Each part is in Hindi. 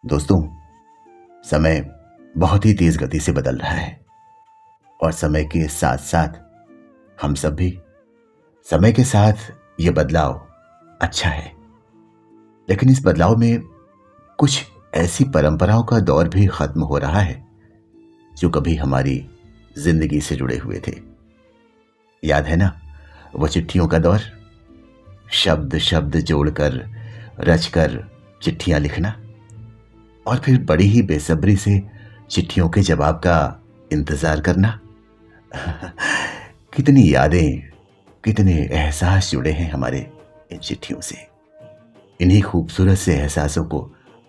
दोस्तों, समय बहुत ही तेज गति से बदल रहा है और समय के साथ साथ हम सब भी समय के साथ ये बदलाव अच्छा है। लेकिन इस बदलाव में कुछ ऐसी परंपराओं का दौर भी खत्म हो रहा है जो कभी हमारी जिंदगी से जुड़े हुए थे। याद है ना वो चिट्ठियों का दौर? शब्द शब्द जोड़कर रचकर चिट्ठियां लिखना और फिर बड़ी ही बेसब्री से चिट्ठियों के जवाब का इंतजार करना। कितनी यादें, कितने एहसास जुड़े हैं हमारे इन चिट्ठियों से। इन्हीं खूबसूरत से एहसासों को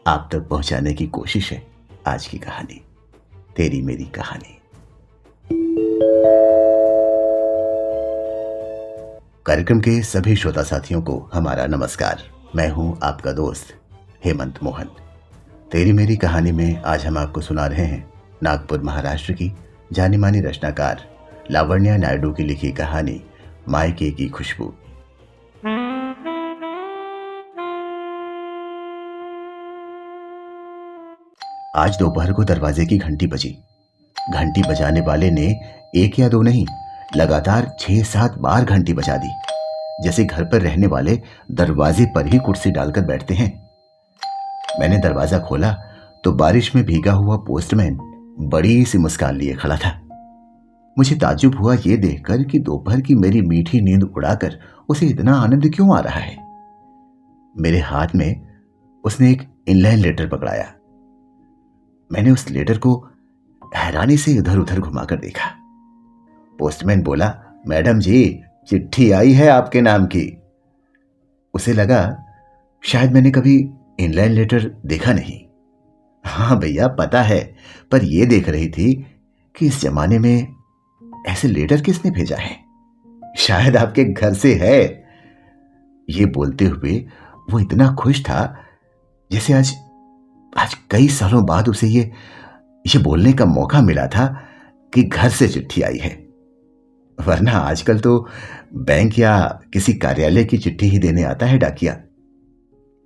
आप तक पहुंचाने की कोशिश है आज की कहानी, तेरी मेरी कहानी। कार्यक्रम के सभी श्रोता साथियों को हमारा नमस्कार। मैं हूं आपका दोस्त हेमंत मोहन। तेरी मेरी कहानी में आज हम आपको सुना रहे हैं नागपुर महाराष्ट्र की जानी मानी रचनाकार लावण्या नायडू की लिखी कहानी मायके की खुशबू। आज दोपहर को दरवाजे की घंटी बजी। घंटी बजाने वाले ने एक या दो नहीं, लगातार 6-7 बार घंटी बजा दी, जैसे घर पर रहने वाले दरवाजे पर ही कुर्सी डालकर बैठते हैं। मैंने दरवाजा खोला तो बारिश में भीगा हुआ पोस्टमैन बड़ी सी मुस्कान लिए खड़ा था। मुझे ताज्जुब हुआ ये देखकर कि दोपहर की मेरी मीठी नींद उड़ाकर उसे इतना आनंद क्यों आ रहा है। मेरे हाथ में उसने एक इनलाइन लेटर पकड़ाया। मैंने उस लेटर को हैरानी से इधर उधर घुमाकर देखा। पोस्टमैन बोला, मैडम जी, चिट्ठी आई है आपके नाम की। उसे लगा शायद मैंने कभी इनलाइन लेटर देखा नहीं। हाँ भैया, पता है, पर यह देख रही थी कि इस जमाने में ऐसे लेटर किसने भेजा है। शायद आपके घर से है। ये बोलते हुए वो इतना खुश था जैसे आज कई सालों बाद उसे ये बोलने का मौका मिला था कि घर से चिट्ठी आई है। वरना आजकल तो बैंक या किसी कार्यालय की चिट्ठी ही देने आता है डाकिया।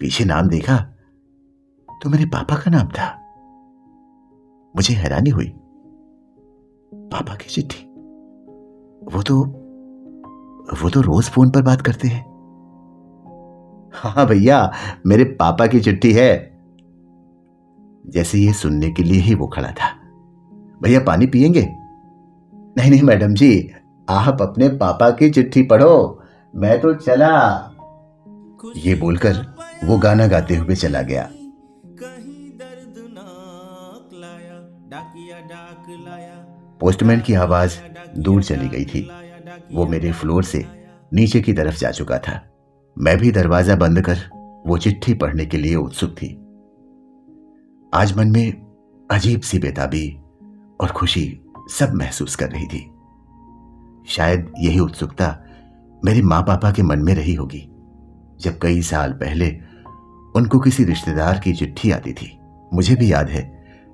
पीछे नाम देखा तो मेरे पापा का नाम था। मुझे हैरानी हुई। पापा की चिट्ठी? वो तो रोज फोन पर बात करते हैं। हाँ भैया, मेरे पापा की चिट्ठी है। जैसे ये सुनने के लिए ही वो खड़ा था। भैया पानी पिएंगे? नहीं नहीं मैडम जी, आप अपने पापा की चिट्ठी पढ़ो, मैं तो चला। ये बोलकर वो गाना गाते हुए चला गया। पोस्टमैन की आवाज दूर चली गई थी। वो मेरे फ्लोर से नीचे की तरफ जा चुका था। मैं भी दरवाजा बंद कर वो चिट्ठी पढ़ने के लिए उत्सुक थी। आज मन में अजीब सी बेताबी और खुशी सब महसूस कर रही थी। शायद यही उत्सुकता मेरे माँ पापा के मन में रही होगी जब कई साल पहले उनको किसी रिश्तेदार की चिट्ठी आती थी। मुझे भी याद है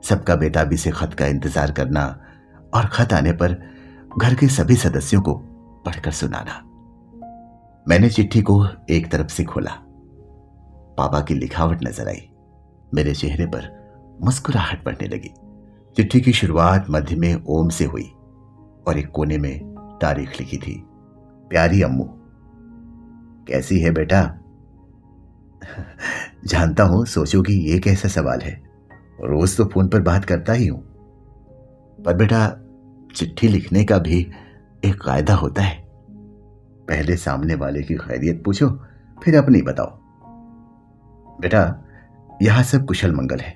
सबका बेताबी से खत का इंतजार करना और खत आने पर घर के सभी सदस्यों को पढ़कर सुनाना। मैंने चिट्ठी को एक तरफ से खोला। पापा की लिखावट नजर आई। मेरे चेहरे पर मुस्कुराहट बढ़ने लगी। चिट्ठी की शुरुआत मध्य में ओम से हुई और एक कोने में तारीख लिखी थी, प्यारी अम्मू। कैसी है बेटा? जानता हूं सोचोगी ये कैसा सवाल है, रोज तो फोन पर बात करता ही हूं। पर बेटा, चिट्ठी लिखने का भी एक कायदा होता है। पहले सामने वाले की खैरियत पूछो, फिर अपनी बताओ। बेटा, यहां सब कुशल मंगल है।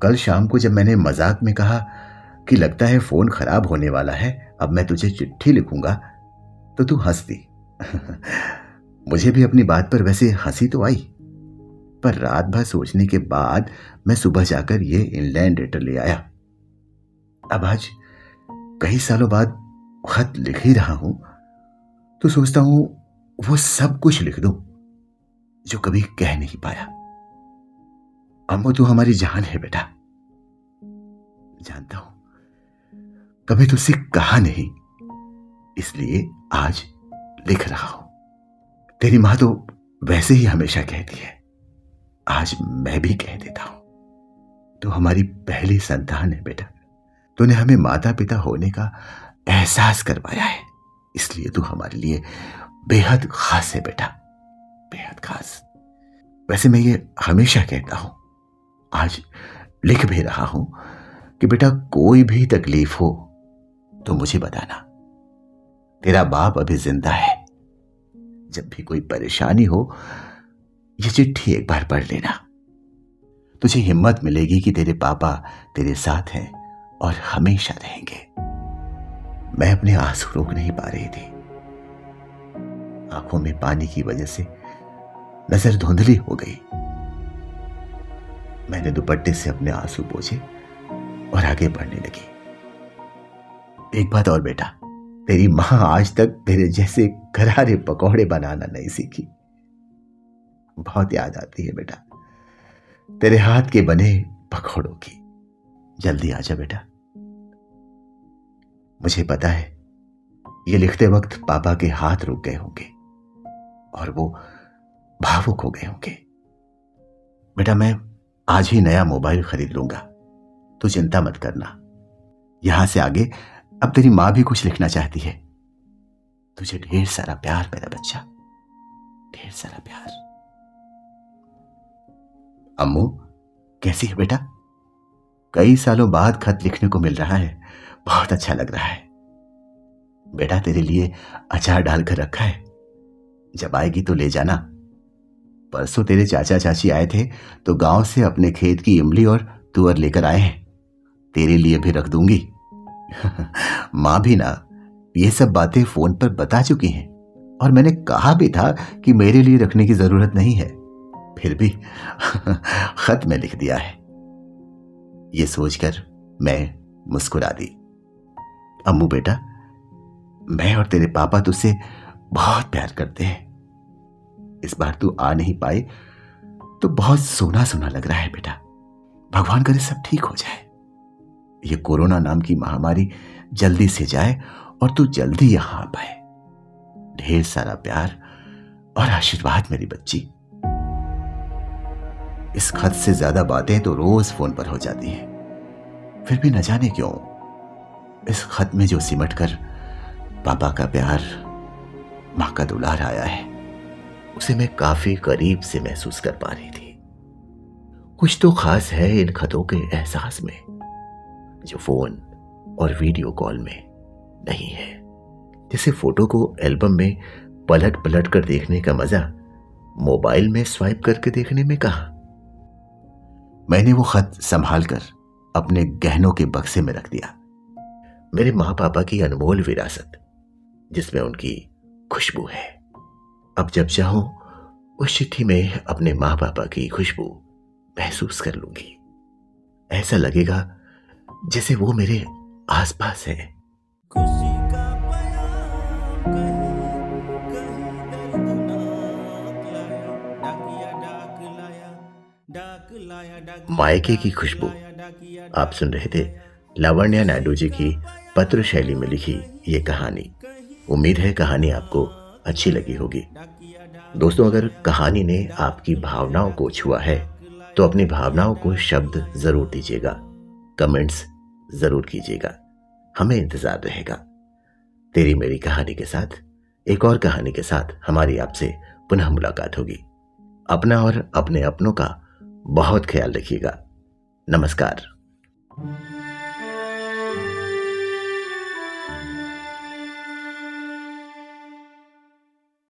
कल शाम को जब मैंने मजाक में कहा कि लगता है फोन खराब होने वाला है, अब मैं तुझे चिट्ठी लिखूंगा, तो तू हंस दी। मुझे भी अपनी बात पर वैसे हंसी तो आई, पर रात भर सोचने के बाद मैं सुबह जाकर ये इनलाइन लेटर ले आया। अब आज कई सालों बाद खत लिख ही रहा हूं तो सोचता हूं वो सब कुछ लिख दूं जो कभी कह नहीं पाया। अम्मू तो हमारी जान है बेटा। जानता हूं कभी तुझसे कहा नहीं, इसलिए आज लिख रहा हूं। तेरी मां तो वैसे ही हमेशा कहती है, आज मैं भी कह देता हूं। तू हमारी पहली संतान है बेटा। तूने हमें माता पिता होने का एहसास करवाया है, इसलिए तू हमारे लिए बेहद खास है बेटा, बेहद खास। वैसे मैं ये हमेशा कहता हूं, आज लिख भी रहा हूं कि बेटा कोई भी तकलीफ हो तो मुझे बताना। तेरा बाप अभी जिंदा है। जब भी कोई परेशानी हो ये चिट्ठी एक बार पढ़ लेना। तुझे हिम्मत मिलेगी कि तेरे पापा तेरे साथ हैं और हमेशा रहेंगे। मैं अपने आंसू रोक नहीं पा रही थी। आंखों में पानी की वजह से नजर धुंधली हो गई। मैंने दुपट्टे से अपने आंसू पोंछे और आगे बढ़ने लगी। एक बात और बेटा, तेरी मां आज तक तेरे जैसे करारे पकौड़े बनाना नहीं सीखी। बहुत याद आती है बेटा तेरे हाथ के बने पकौड़ों की। जल्दी आजा बेटा। मुझे पता है ये लिखते वक्त पापा के हाथ रुक गए होंगे और वो भावुक हो गए होंगे। बेटा मैं आज ही नया मोबाइल खरीद लूंगा, तू चिंता मत करना। यहां से आगे अब तेरी मां भी कुछ लिखना चाहती है। तुझे ढेर सारा प्यार मेरा बच्चा, ढेर सारा प्यार। अम्मू कैसी है बेटा? कई सालों बाद खत लिखने को मिल रहा है, बहुत अच्छा लग रहा है। बेटा तेरे लिए अचार डालकर रखा है, जब आएगी तो ले जाना। परसों तेरे चाचा चाची आए थे तो गांव से अपने खेत की इमली और तुअर लेकर आए हैं, तेरे लिए भी रख दूंगी। मां भी ना ये सब बातें फोन पर बता चुकी हैं और मैंने कहा भी था कि मेरे लिए रखने की जरूरत नहीं है, फिर भी खत में लिख दिया है। ये सोचकर मैं मुस्कुरा दी। अम्मू बेटा मैं और तेरे पापा तुझसे बहुत प्यार करते हैं। इस बार तू आ नहीं पाए तो बहुत सोना सोना लग रहा है बेटा। भगवान करे सब ठीक हो जाए, ये कोरोना नाम की महामारी जल्दी से जाए और तू जल्दी यहां आ पाए। ढेर सारा प्यार और आशीर्वाद मेरी बच्ची। इस खत से ज्यादा बातें तो रोज फोन पर हो जाती हैं, फिर भी न जाने क्यों इस खत में जो सिमट कर पापा का प्यार, मां का दुलार आया है, उसे मैं काफी करीब से महसूस कर पा रही थी। कुछ तो खास है इन खतों के एहसास में जो फोन और वीडियो कॉल में नहीं है। जैसे फोटो को एल्बम में पलट पलट कर देखने का मजा मोबाइल में स्वाइप करके देखने में कहा। मैंने वो खत संभाल कर अपने गहनों के बक्से में रख दिया। मेरे माँ पापा की अनमोल विरासत जिसमें उनकी खुशबू है। अब जब चाहूं उस चिट्ठी में अपने माँ पापा की खुशबू महसूस कर लूंगी। ऐसा लगेगा जैसे वो मेरे आसपास है। खुशी का बयान कहीं कहीं दर्दनाक लाया, डाकिया डाक लाया, डाक लाया, डाकिया मायके की डाक खुशबू। लाया, डाकिया आप सुन रहे थे लावण्या नायडू जी की पत्र शैली में लिखी ये कहानी। उम्मीद है कहानी आपको अच्छी लगी होगी। दोस्तों अगर कहानी ने आपकी भावनाओं को छुआ है तो अपनी भावनाओं को शब्द जरूर दीजिएगा, कमेंट्स जरूर कीजिएगा, हमें इंतजार रहेगा। तेरी मेरी कहानी के साथ एक और कहानी के साथ हमारी आपसे पुनः मुलाकात होगी। अपना और अपने अपनों का बहुत ख्याल रखिएगा। नमस्कार।